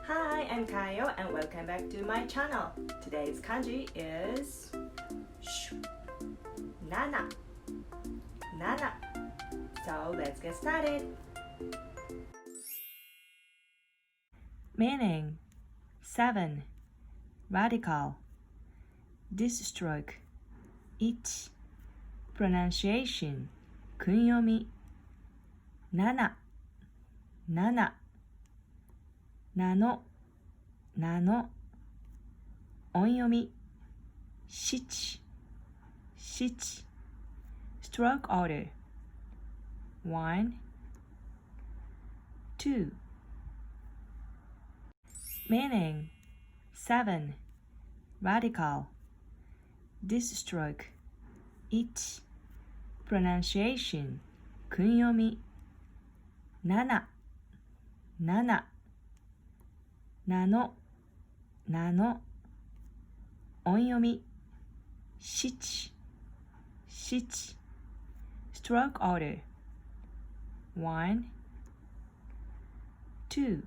Hi, I'm Kayo and welcome back to my channel. Today's kanji is nana. Nana. So let's get started. Meaning 7. Radical. This stroke 1. Pronunciation 訓読み 7. 7. なのなの音読み7 7 Stroke order 1 2 Meaning 7 Radical This stroke 1 Pronunciation 訓読み7 7なのなの音読み7 7 Stroke order 1 2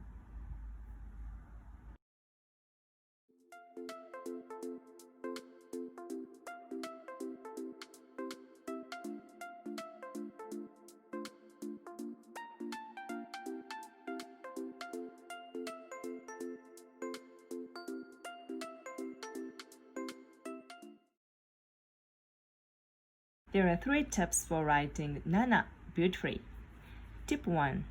There are 3 tips for writing nana beautifully. Tip 1.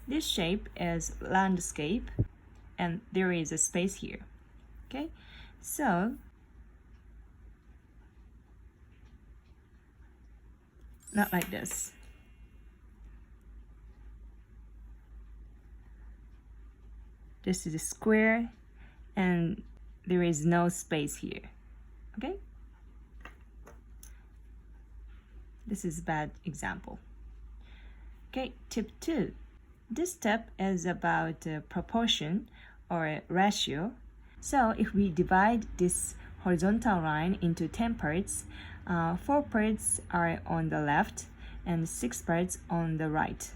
This shape is landscape and there is a space here. Okay? So, not like this. This is a square and there is no space here. Okay? This is a bad example. Okay, tip 2. This step is about proportion or ratio. So if we divide this horizontal line into 10 parts, 4 parts are on the left and 6 parts on the right.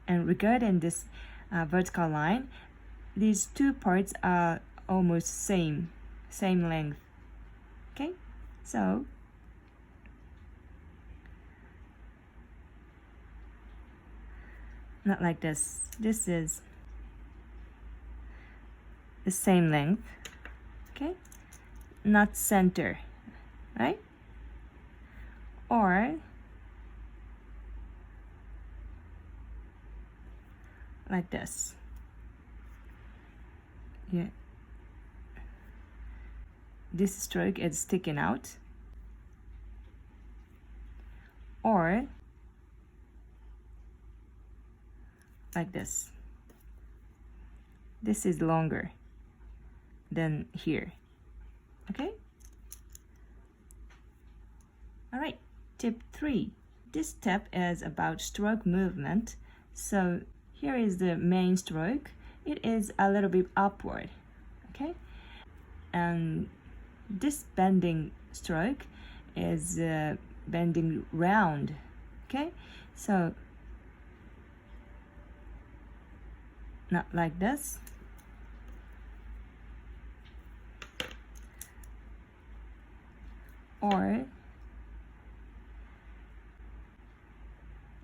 And regarding this vertical line, these 2 parts are almost same length. Okay, so not like this. This is the same length. Okay? Not center. Right? Or like this. Yeah. This stroke is sticking out. Or like this. This is longer than here. Okay? Alright, tip 3. This step is about stroke movement. So here is the main stroke. It is a little bit upward. Okay? And this bending stroke is bending round. Okay? So not like this. Or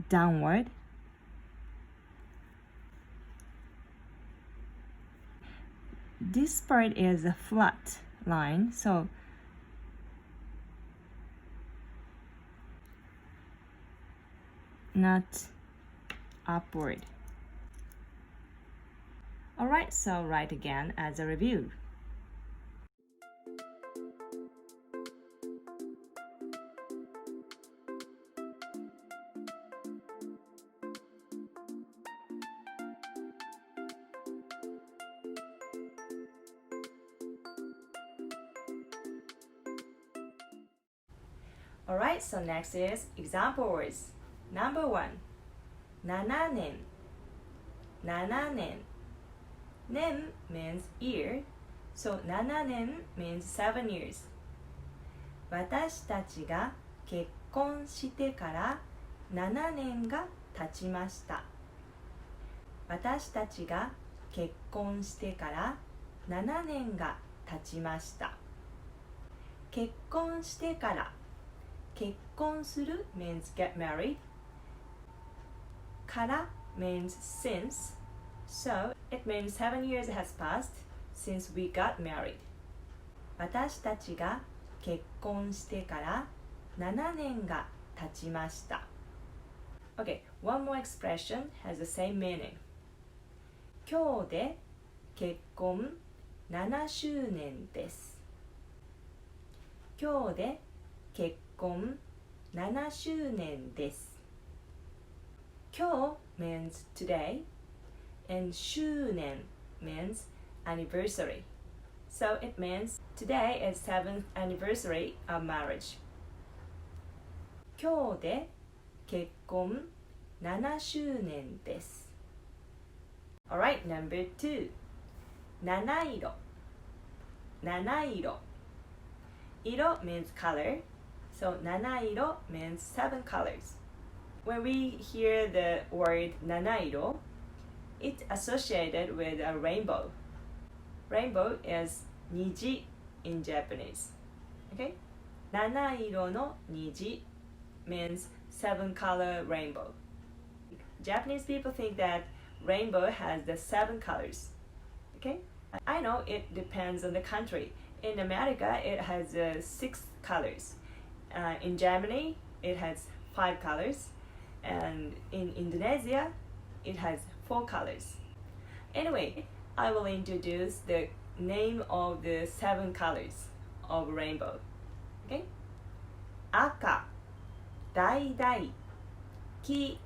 downward. This part is a flat line, so not upward. Alright, so write again as a review. Alright, so next is example words. Number 1. 7年 7年 Nen means year, so 7年 means 7 years. 私たちが結婚してから7年が経ちました。私たちが結婚してから7年が経ちました。結婚してから、結婚する means get married. から means since. So it means 7 years has passed since we got married. 私たちが結婚してから7年が経ちました。Okay, one more expression has the same meaning. 今日で結婚7周年です。今日で結婚7周年です。今日 means today and 周年 means anniversary. So it means today is 7th anniversary of marriage. 今日で結婚7周年です。Alright, number 2. 七色。七色。色 means color. So 七色 means 7 colors. When we hear the word 七色, it's associated with a rainbow. Rainbow is 虹 in Japanese. Okay? 七色の虹 means 7 color rainbow. Japanese people think that rainbow has the 7 colors. Okay? I know it depends on the country. In America, it has 6 colors. In Germany, it has 5 colors. And in Indonesia, it has 4 colors. Anyway, I will introduce the name of the 7 colors of rainbow. Okay? 赤、橙、黄、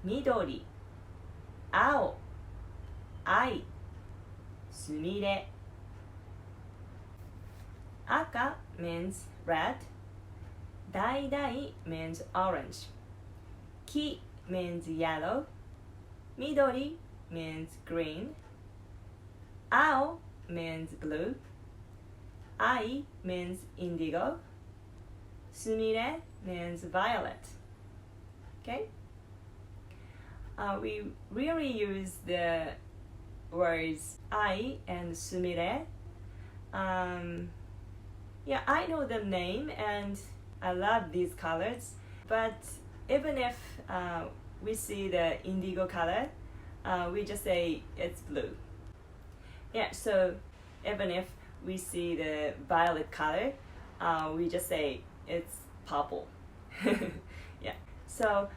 緑、青、藍、すみれ。赤 means red. 橙 means orange. 黄 means yellow. 緑 means green. 青 means blue. 藍 means indigo. すみれ means violet. Okay? We really use the words 藍 and すみれ. Yeah, I know the name and I love these colors. But even if we see the indigo color, we just say it's blue. Yeah, so even if we see the violet color, we just say it's purple. Yeah, so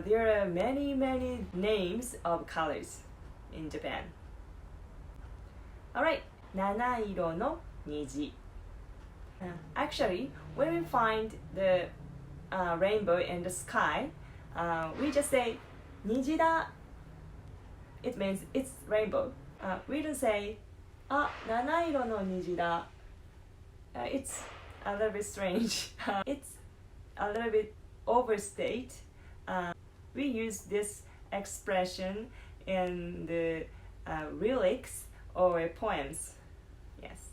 there are many names of colors in Japan. Alright, 七色の虹. Actually, when we find the rainbow in the sky, we just say 虹だ. It means it's rainbow. We don't say あ、七色の虹だ. It's a little bit strange. It's a little bit overstate. We use this expression in the lyrics or poems. Yes.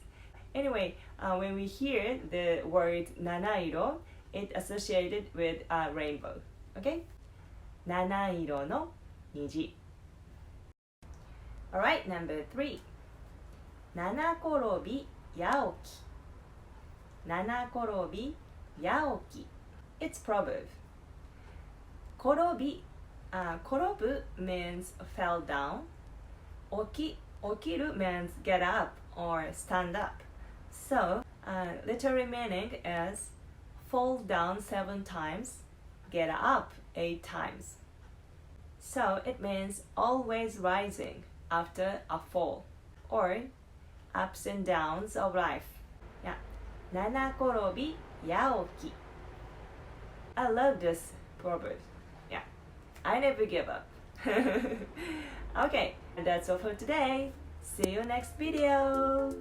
Anyway, when we hear the word 七色, it's associated with a rainbow. Okay? 七色の虹. Alright, number 3. 七転び八起き. 七転び八起き. It's proverb. 転び, 転ぶ means fell down. 起きる means get up or stand up. So, literary meaning is fall down 7 times, get up 8 times. So it means always rising after a fall or ups and downs of life. Yeah. 七転び八起き. I love this proverb. Yeah. I never give up. Okay, that's all for today. See you next video.